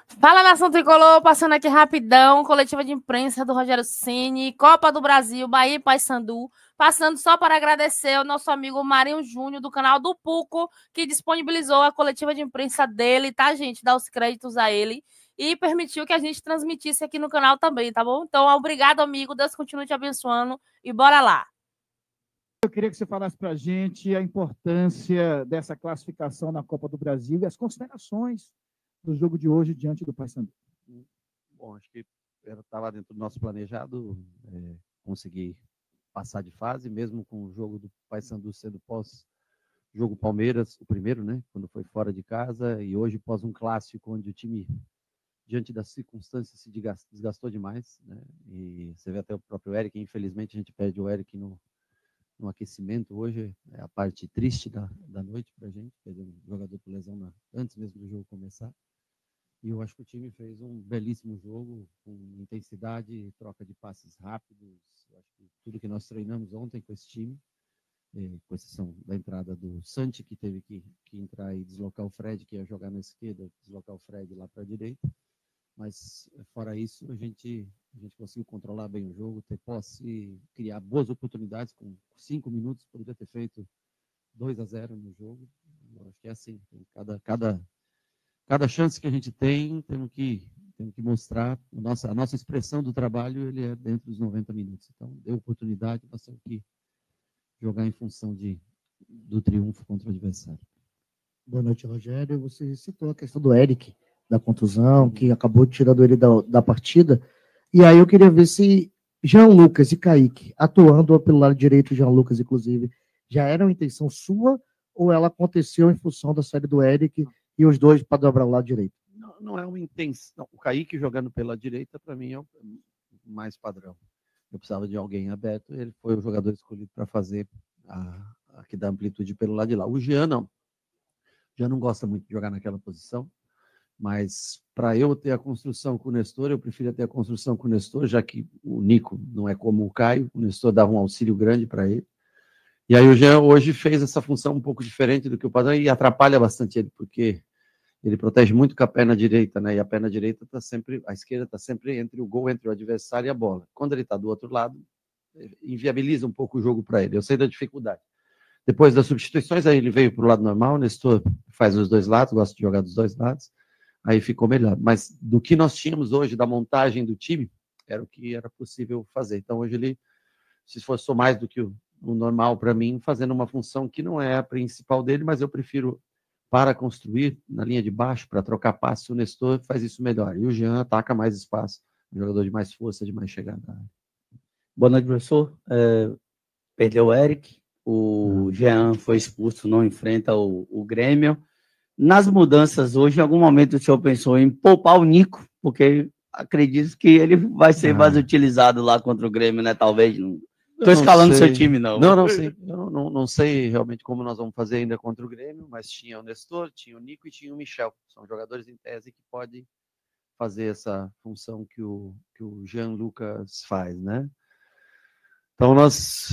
Fala, nação tricolor, passando aqui rapidão, coletiva de imprensa do Rogério Ceni, Copa do Brasil, Bahia e Paysandu, passando só para agradecer ao nosso amigo Marinho Júnior, do canal do Puco, que disponibilizou a coletiva de imprensa dele, tá, gente? Dá os créditos a ele e permitiu que a gente transmitisse aqui no canal também, tá bom? Então, obrigado, amigo, Deus continue te abençoando e bora lá. Eu queria que você falasse para a gente a importância dessa classificação na Copa do Brasil e as considerações do jogo de hoje diante do Paysandu. Bom, acho que estava dentro do nosso planejado conseguir passar de fase, mesmo com o jogo do Paysandu sendo pós-jogo Palmeiras, o primeiro, né, quando foi fora de casa, e hoje pós um clássico onde o time, diante das circunstâncias, se desgastou demais, né, e você vê até o próprio Eric, infelizmente a gente perde o Eric no aquecimento hoje, é a parte triste da noite para a gente, perder um jogador por lesão antes mesmo do jogo começar. E eu acho que o time fez um belíssimo jogo, com intensidade, troca de passes rápidos. Eu acho que tudo que nós treinamos ontem com esse time, com exceção da entrada do Santi, que teve que entrar e deslocar o Fred, que ia jogar na esquerda, deslocar o Fred lá para a direita. Mas, fora isso, a gente conseguiu controlar bem o jogo, ter posse, criar boas oportunidades. Com 5 minutos, poderia ter feito 2-0 no jogo. Eu acho que é assim, cada chance que a gente tem, temos que mostrar a nossa expressão do trabalho, ele é dentro dos 90 minutos. Então, deu oportunidade, nós temos que jogar em função do triunfo contra o adversário. Boa noite, Rogério. Você citou a questão do Eric, da contusão, que acabou tirando ele da partida. E aí eu queria ver se Jean Lucas e Kaique, atuando pelo lado direito, Jean Lucas, inclusive, já era uma intenção sua ou ela aconteceu em função da saída do Eric e os dois para dobrar o lado direito? Não é uma intenção. O Kaique jogando pela direita, para mim, é o mais padrão. Eu precisava de alguém aberto, ele foi o jogador escolhido para fazer a que dá amplitude pelo lado de lá. O Jean não. O Jean não gosta muito de jogar naquela posição, mas para eu ter a construção com o Nestor, eu prefiro ter a construção com o Nestor, já que o Nico não é como o Caio, o Nestor dava um auxílio grande para ele. E aí o Jean hoje fez essa função um pouco diferente do que o padrão e atrapalha bastante ele, porque ele protege muito com a perna direita, né? E a perna direita está sempre, a esquerda está sempre entre o gol, entre o adversário e a bola. Quando ele está do outro lado, inviabiliza um pouco o jogo para ele. Eu sei da dificuldade. Depois das substituições, aí ele veio para o lado normal, o Nestor faz os dois lados, gosta de jogar dos dois lados, aí ficou melhor. Mas do que nós tínhamos hoje, da montagem do time, era o que era possível fazer. Então hoje ele se esforçou mais do que o normal para mim, fazendo uma função que não é a principal dele, mas eu prefiro, para construir na linha de baixo, para trocar passe, o Nestor faz isso melhor. E o Jean ataca mais espaço, um jogador de mais força, de mais chegada. Boa noite, professor. Perdeu o Eric, o Jean foi expulso, não enfrenta o Grêmio. Nas mudanças hoje, em algum momento o senhor pensou em poupar o Nico, porque acredito que ele vai ser mais utilizado lá contra o Grêmio, né? Talvez não. Estou escalando seu time, não. Não sei. Eu não sei realmente como nós vamos fazer ainda contra o Grêmio, mas tinha o Nestor, tinha o Nico e tinha o Michel. São jogadores em tese que podem fazer essa função que o Jean Lucas faz, né? Então nós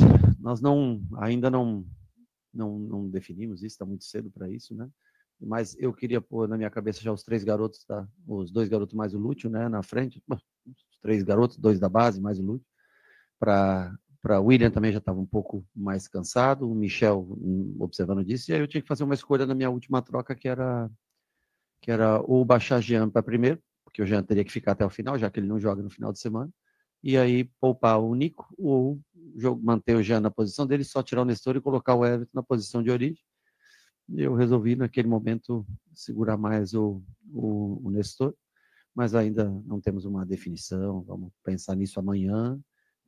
ainda não definimos isso, está muito cedo para isso, né? Mas eu queria pôr na minha cabeça já os 3 garotos, os 2 garotos mais o Lúcio, né, na frente, os 3 garotos, 2 da base mais o Lúcio, para o William também já estava um pouco mais cansado, o Michel observando disso, e aí eu tinha que fazer uma escolha na minha última troca, que era ou baixar Jean para primeiro, porque o Jean teria que ficar até o final, já que ele não joga no final de semana, e aí poupar o Nico, ou manter o Jean na posição dele, só tirar o Nestor e colocar o Everton na posição de origem. Eu resolvi, naquele momento, segurar mais o Nestor, mas ainda não temos uma definição, vamos pensar nisso amanhã,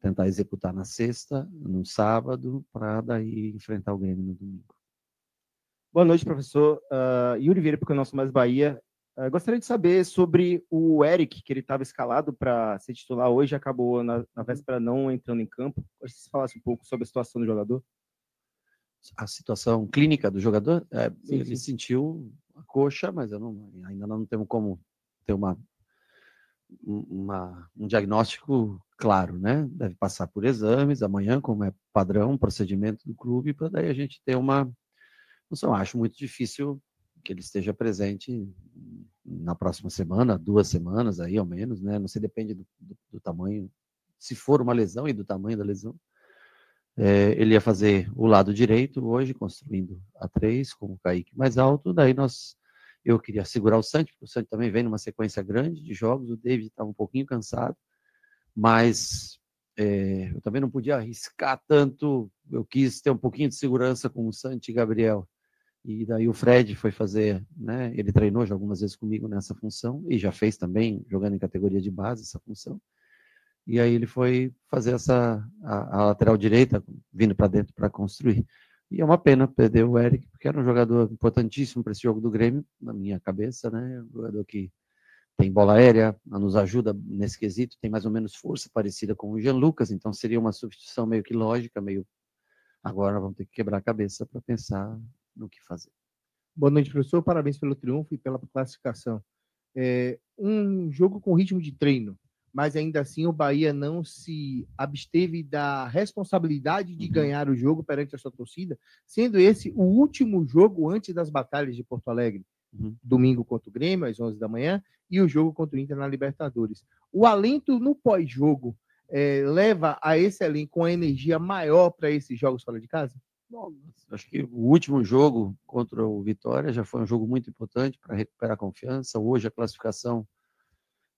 tentar executar na sexta, no sábado, para daí enfrentar o Grêmio no domingo. Boa noite, professor. Yuri Vieira, porque o nosso Mais Bahia. Gostaria de saber sobre o Eric, que ele estava escalado para ser titular hoje, acabou na véspera não entrando em campo. Gostaria que você falasse um pouco sobre a situação do jogador. A situação clínica do jogador, ele sentiu a coxa, mas ainda não temos como ter um diagnóstico claro, né? Deve passar por exames amanhã, como é padrão, procedimento do clube, para daí a gente ter uma... Não sei, eu acho muito difícil que ele esteja presente na próxima semana, 2 semanas aí ao menos, né? Não sei, depende do tamanho, se for uma lesão e do tamanho da lesão. Ele ia fazer o lado direito hoje, construindo a 3 com o Kaique mais alto. Daí eu queria segurar o Santi, porque o Santi também vem numa sequência grande de jogos. O David estava um pouquinho cansado, mas eu também não podia arriscar tanto. Eu quis ter um pouquinho de segurança com o Santi e Gabriel. E daí o Fred foi fazer, né? Ele treinou já algumas vezes comigo nessa função e já fez também, jogando em categoria de base, essa função. E aí ele foi fazer a lateral direita, vindo para dentro para construir. E é uma pena perder o Eric, porque era um jogador importantíssimo para esse jogo do Grêmio, na minha cabeça, né? Um jogador que tem bola aérea, nos ajuda nesse quesito, tem mais ou menos força parecida com o Jean Lucas, então seria uma substituição meio que lógica, agora vamos ter que quebrar a cabeça para pensar no que fazer. Boa noite, professor. Parabéns pelo triunfo e pela classificação. Um jogo com ritmo de treino, mas ainda assim o Bahia não se absteve da responsabilidade de ganhar o jogo perante a sua torcida, sendo esse o último jogo antes das batalhas de Porto Alegre. Domingo contra o Grêmio, às 11 da manhã, e o jogo contra o Inter na Libertadores. O alento no pós-jogo leva a esse elenco uma energia maior para esses jogos fora de casa? Bom, acho que o último jogo contra o Vitória já foi um jogo muito importante para recuperar a confiança. Hoje a classificação,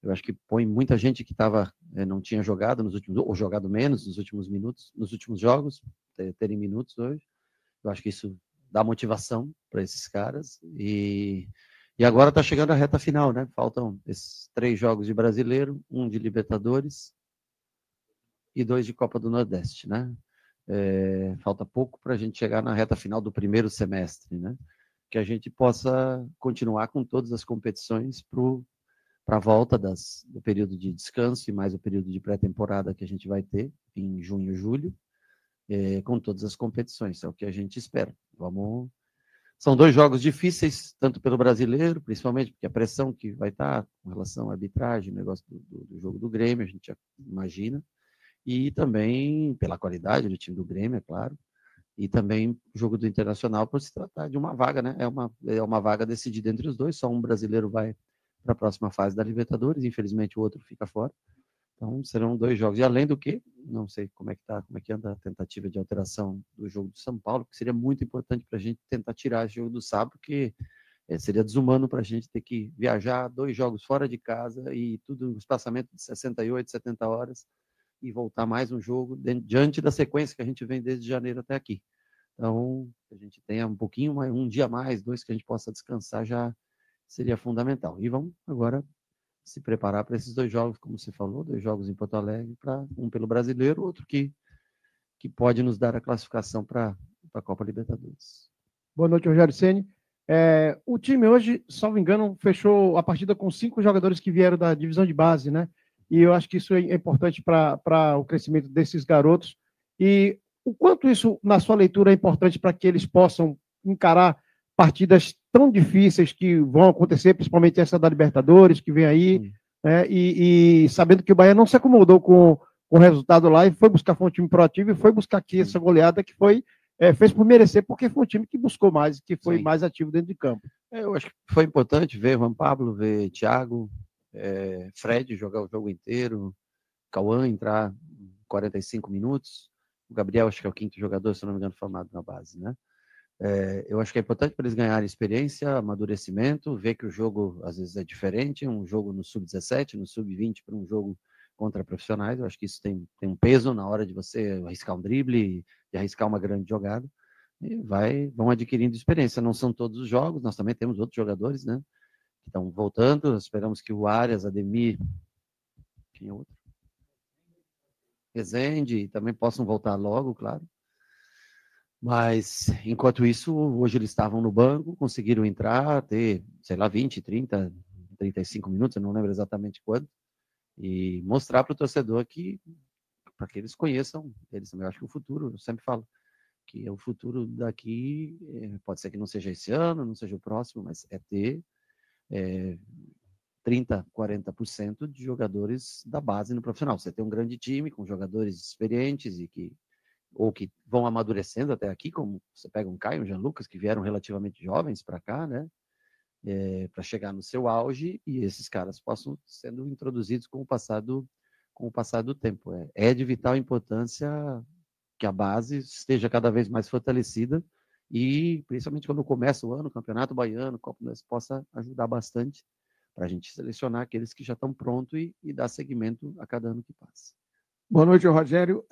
eu acho que põe muita gente que não tinha jogado nos últimos, ou jogado menos nos últimos minutos, nos últimos jogos, terem minutos hoje. Eu acho que isso dá motivação para esses caras. E agora está chegando a reta final, né? Faltam esses 3 jogos de Brasileiro, 1 de Libertadores e 2 de Copa do Nordeste, né? Falta pouco para a gente chegar na reta final do primeiro semestre, né? Que a gente possa continuar com todas as competições para a volta do período de descanso e mais o período de pré-temporada que a gente vai ter em junho e julho, com todas as competições. É o que a gente espera. São 2 jogos difíceis, tanto pelo brasileiro, principalmente porque a pressão que vai estar com relação à arbitragem, o negócio do jogo do Grêmio, a gente já imagina, e também pela qualidade do time do Grêmio, é claro, e também o jogo do Internacional, por se tratar de uma vaga, né? É uma vaga decidida entre os dois, só um brasileiro vai para a próxima fase da Libertadores, infelizmente o outro fica fora. Então serão 2 jogos. E além do que, não sei como é que anda a tentativa de alteração do jogo do São Paulo, que seria muito importante para a gente tentar tirar esse jogo do sábado, porque seria desumano para a gente ter que viajar 2 jogos fora de casa e tudo no espaçamento de 68, 70 horas, e voltar mais um jogo diante da sequência que a gente vem desde janeiro até aqui. Então, a gente tenha um pouquinho mais, um dia mais, 2 que a gente possa descansar já seria fundamental. E vamos agora se preparar para esses 2 jogos, como você falou, 2 jogos em Porto Alegre, um pelo Brasileiro, outro que pode nos dar a classificação para a Copa Libertadores. Boa noite, Rogério Ceni. O time hoje, salvo engano, fechou a partida com 5 jogadores que vieram da divisão de base, né? E eu acho que isso é importante para o crescimento desses garotos. E o quanto isso, na sua leitura, é importante para que eles possam encarar partidas tão difíceis que vão acontecer, principalmente essa da Libertadores, que vem aí, né? E sabendo que o Bahia não se acomodou com o resultado lá e foi buscar um time proativo e foi buscar aqui essa goleada que fez por merecer, porque foi um time que buscou mais, que foi mais ativo dentro de campo. Eu acho que foi importante ver Juan Pablo, ver Thiago, Fred jogar o jogo inteiro, Cauã entrar 45 minutos, o Gabriel acho que é o 5º jogador, se não me engano, formado na base, né? Eu acho que é importante para eles ganharem experiência, amadurecimento, ver que o jogo às vezes é diferente, um jogo no sub-17, no sub-20 para um jogo contra profissionais. Eu acho que isso tem um peso na hora de você arriscar um drible, de arriscar uma grande jogada, e vão adquirindo experiência. Não são todos os jogos, nós também temos outros jogadores, né, que estão voltando. Esperamos que o Arias, Ademir, quem é outro? Rezende, também possam voltar logo, claro. Mas, enquanto isso, hoje eles estavam no banco, conseguiram entrar, ter, sei lá, 20, 30, 35 minutos, eu não lembro exatamente quanto, e mostrar para o torcedor para que eles conheçam eles também. Eu acho que o futuro, eu sempre falo, que o futuro daqui, pode ser que não seja esse ano, não seja o próximo, mas ter 30%, 40% de jogadores da base no profissional. Você tem um grande time com jogadores experientes e que vão amadurecendo até aqui, como você pega um Caio, um Jean Lucas, que vieram relativamente jovens para cá, né? para chegar no seu auge e esses caras possam sendo introduzidos com o passar do tempo. É de vital importância que a base esteja cada vez mais fortalecida e, principalmente quando começa o ano, o Campeonato Baiano, o Copa do Nordeste, possa ajudar bastante para a gente selecionar aqueles que já estão prontos e dar seguimento a cada ano que passa. Boa noite, Rogério.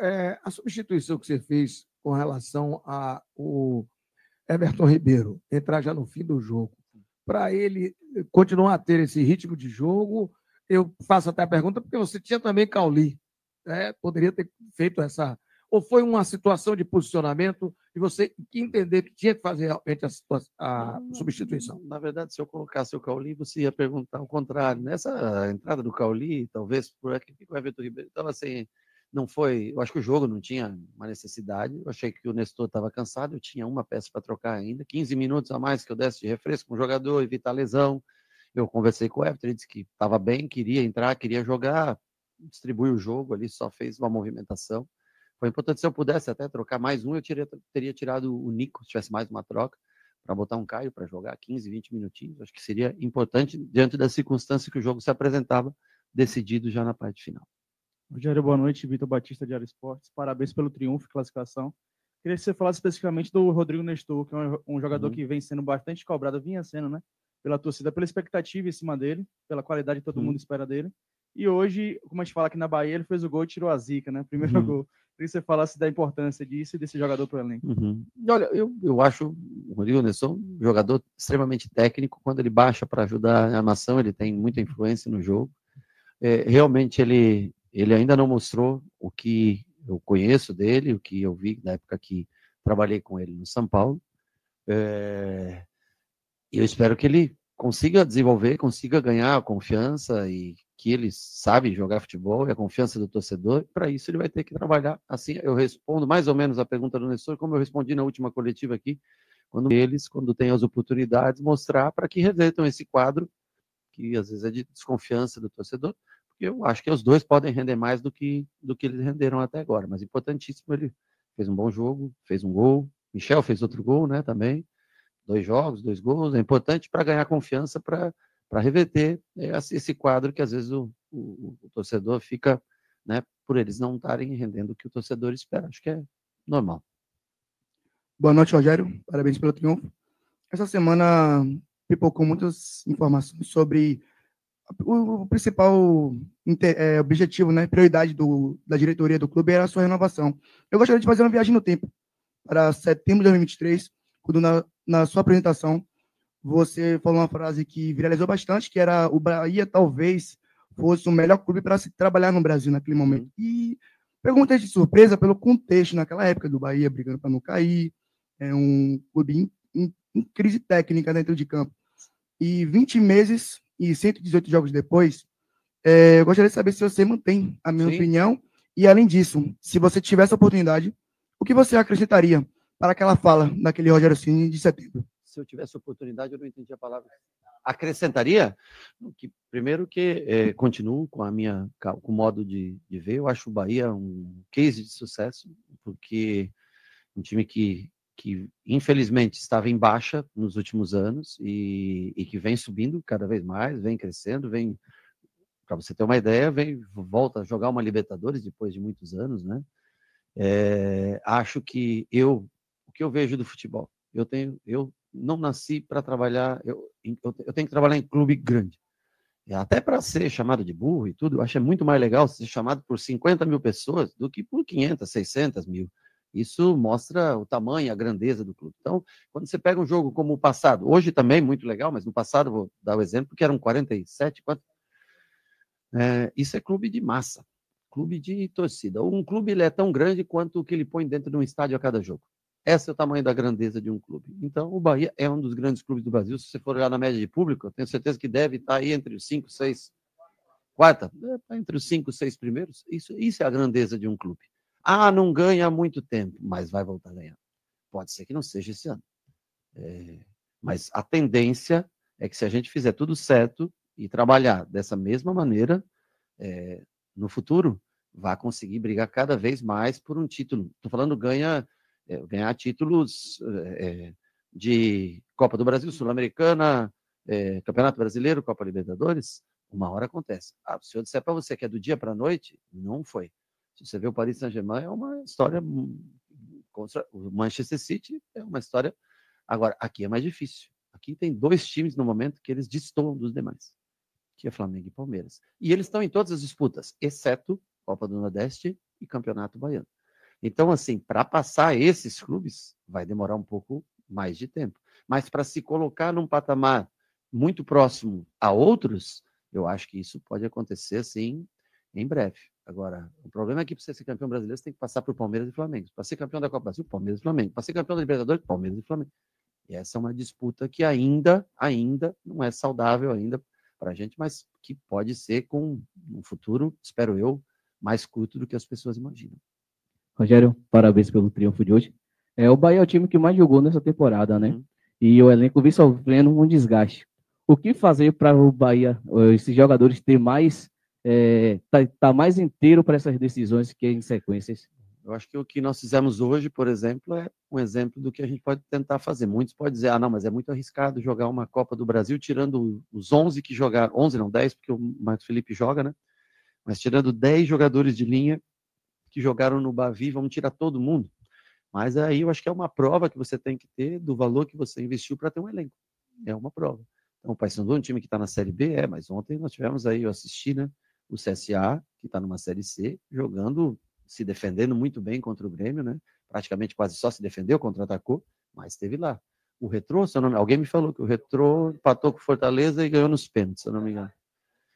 A substituição que você fez com relação ao Everton Ribeiro entrar já no fim do jogo, para ele continuar a ter esse ritmo de jogo, eu faço até a pergunta, porque você tinha também Cauli, poderia ter feito essa... Ou foi uma situação de posicionamento e você entender que tinha que fazer realmente a substituição? Na verdade, se eu colocasse o Cauli, você ia perguntar o contrário. Nessa entrada do Cauli, talvez por aqui o Everton Ribeiro estava assim, não foi. Eu acho que o jogo não tinha uma necessidade. Eu achei que o Nestor estava cansado. Eu tinha uma peça para trocar ainda, 15 minutos a mais que eu desse de refresco com o jogador, evitar lesão. Eu conversei com o Everton, ele disse que estava bem, queria entrar, queria jogar, distribuiu o jogo ali, só fez uma movimentação. Foi importante, se eu pudesse até trocar mais um, eu teria tirado o Nico, se tivesse mais uma troca, para botar um Caio para jogar 15, 20 minutinhos. Acho que seria importante, diante das circunstâncias que o jogo se apresentava, decidido já na parte final. Rogério, boa noite. Vitor Batista, Diário Esportes. Parabéns pelo triunfo e classificação. Queria que você falasse especificamente do Rodrigo Nestor, que é um jogador que vem sendo bastante cobrado, vinha sendo, né? Pela torcida, pela expectativa em cima dele, pela qualidade que todo mundo espera dele. E hoje, como a gente fala aqui na Bahia, ele fez o gol e tirou a zica, né? Primeiro gol. Queria que você falasse da importância disso e desse jogador para o elenco. Olha, eu acho o Rodrigo Nestor um jogador extremamente técnico. Quando ele baixa para ajudar a armação, ele tem muita influência no jogo. Realmente, ele ainda não mostrou o que eu conheço dele, o que eu vi na época que trabalhei com ele no São Paulo. Eu espero que ele consiga desenvolver, consiga ganhar a confiança e que ele sabe jogar futebol e a confiança do torcedor. Para isso ele vai ter que trabalhar. Assim, eu respondo mais ou menos a pergunta do Nestor, como eu respondi na última coletiva aqui, quando têm as oportunidades, mostrar para que revertam esse quadro, que às vezes é de desconfiança do torcedor, porque eu acho que os dois podem render mais do que eles renderam até agora, mas importantíssimo, ele fez um bom jogo, fez um gol, Michel fez outro gol, né, também, 2 jogos, 2 gols, é importante para ganhar confiança, para reverter esse quadro que às vezes o torcedor fica, né, por eles não estarem rendendo o que o torcedor espera, acho que é normal. Boa noite, Rogério, parabéns pelo triunfo. Essa semana pipocou muitas informações sobre o principal objetivo, né, prioridade da diretoria do clube era a sua renovação. Eu gostaria de fazer uma viagem no tempo, para setembro de 2023, quando na sua apresentação você falou uma frase que viralizou bastante, que era o Bahia talvez fosse o melhor clube para se trabalhar no Brasil naquele momento. E perguntei de surpresa pelo contexto naquela época do Bahia, brigando para não cair, um clube em crise técnica dentro de campo. E 20 meses e 118 jogos depois, eu gostaria de saber se você mantém a minha opinião e, além disso, se você tivesse a oportunidade, o que você acrescentaria para aquela fala daquele Rogério Ceni de setembro? Se eu tivesse oportunidade, eu não entendi a palavra. Acrescentaria? Primeiro que continuo com o modo de ver. Eu acho o Bahia um case de sucesso, porque um time que infelizmente estava em baixa nos últimos anos e que vem subindo cada vez mais, vem crescendo, para você ter uma ideia, volta a jogar uma Libertadores depois de muitos anos, né? Acho que o que eu vejo do futebol, eu não nasci para trabalhar, eu tenho que trabalhar em clube grande. Até para ser chamado de burro e tudo, eu acho muito mais legal ser chamado por 50 mil pessoas do que por 500, 600 mil. Isso mostra o tamanho, a grandeza do clube. Então, quando você pega um jogo como o passado, hoje também muito legal, mas no passado, vou dar o exemplo, que eram 47, isso é clube de massa, clube de torcida. Um clube ele é tão grande quanto o que ele põe dentro de um estádio a cada jogo. Esse é o tamanho da grandeza de um clube. Então, o Bahia é um dos grandes clubes do Brasil. Se você for olhar na média de público, eu tenho certeza que deve estar aí entre os 5, 6, entre os 5, 6 primeiros. Isso é a grandeza de um clube. Não ganha há muito tempo, mas vai voltar a ganhar. Pode ser que não seja esse ano. Mas a tendência é que se a gente fizer tudo certo e trabalhar dessa mesma maneira, no futuro, vai conseguir brigar cada vez mais por um título. Estou falando ganhar títulos de Copa do Brasil, Sul-Americana, Campeonato Brasileiro, Copa Libertadores, uma hora acontece. Se eu disser para você que é do dia para a noite, não foi. Se você vê o Paris Saint-Germain, é uma história contra o Manchester City, é uma história. Agora, aqui é mais difícil. Aqui tem 2 times no momento que eles destoam dos demais, que é Flamengo e Palmeiras. E eles estão em todas as disputas, exceto Copa do Nordeste e Campeonato Baiano. Então, assim, para passar esses clubes, vai demorar um pouco mais de tempo. Mas para se colocar num patamar muito próximo a outros, eu acho que isso pode acontecer, assim, em breve. Agora, o problema é que para você ser campeão brasileiro, você tem que passar por Palmeiras e Flamengo. Para ser campeão da Copa do Brasil, Palmeiras e Flamengo. Para ser campeão da Libertadores, Palmeiras e Flamengo. E essa é uma disputa que ainda não é saudável ainda para a gente, mas que pode ser com um futuro, espero eu, mais curto do que as pessoas imaginam. Rogério, parabéns pelo triunfo de hoje. O Bahia é o time que mais jogou nessa temporada, né? E o elenco vem sofrendo um desgaste. O que fazer para o Bahia, esses jogadores, ter mais, tá mais inteiro para essas decisões que em sequências? Eu acho que o que nós fizemos hoje, por exemplo, é um exemplo do que a gente pode tentar fazer. Muitos podem dizer, não, mas é muito arriscado jogar uma Copa do Brasil tirando os 11 que jogaram, 11 não, 10, porque o Marcos Felipe joga, né? Mas tirando 10 jogadores de linha que jogaram no Bavi, vamos tirar todo mundo. Mas aí eu acho que é uma prova que você tem que ter do valor que você investiu para ter um elenco. É uma prova. Então, o Paysandu é um time que está na Série B, mas ontem nós tivemos aí, eu assisti, né? O CSA, que está numa Série C, jogando, se defendendo muito bem contra o Grêmio, né? Praticamente quase só se defendeu, contra-atacou, mas esteve lá. O Retrô, alguém me falou que o Retrô empatou com o Fortaleza e ganhou nos pênaltis, se eu não me engano.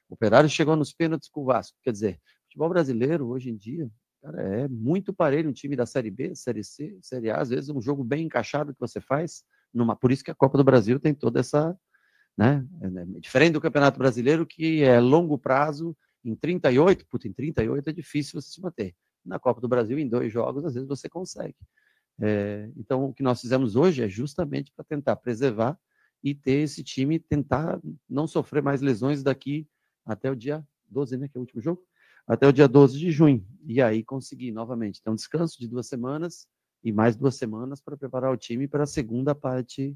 O Operário chegou nos pênaltis com o Vasco. Quer dizer, o futebol brasileiro, hoje em dia, cara, é muito parelho, um time da Série B, Série C, Série A, às vezes um jogo bem encaixado que você faz, por isso que a Copa do Brasil tem toda essa, né, diferente do Campeonato Brasileiro, que é longo prazo, em 38 é difícil você se manter. Na Copa do Brasil, em 2 jogos, às vezes você consegue. Então, o que nós fizemos hoje é justamente para tentar preservar e ter esse time, tentar não sofrer mais lesões daqui até o dia 12, né, que é o último jogo, até o dia 12 de junho, e aí conseguir novamente ter um descanso de 2 semanas e mais 2 semanas para preparar o time para a segunda parte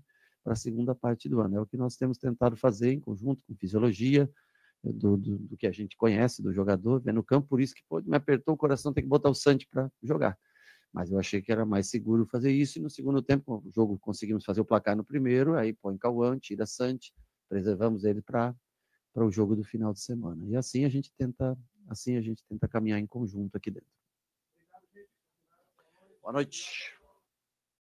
do ano. É o que nós temos tentado fazer em conjunto com fisiologia, do que a gente conhece do jogador, vendo no campo, por isso que me apertou o coração, tem que botar o Santi para jogar. Mas eu achei que era mais seguro fazer isso, e no segundo tempo, o jogo conseguimos fazer o placar no primeiro, aí põe Cauã, tira Santi, preservamos ele para o jogo do final de semana. E assim a gente tenta caminhar em conjunto aqui dentro. Boa noite.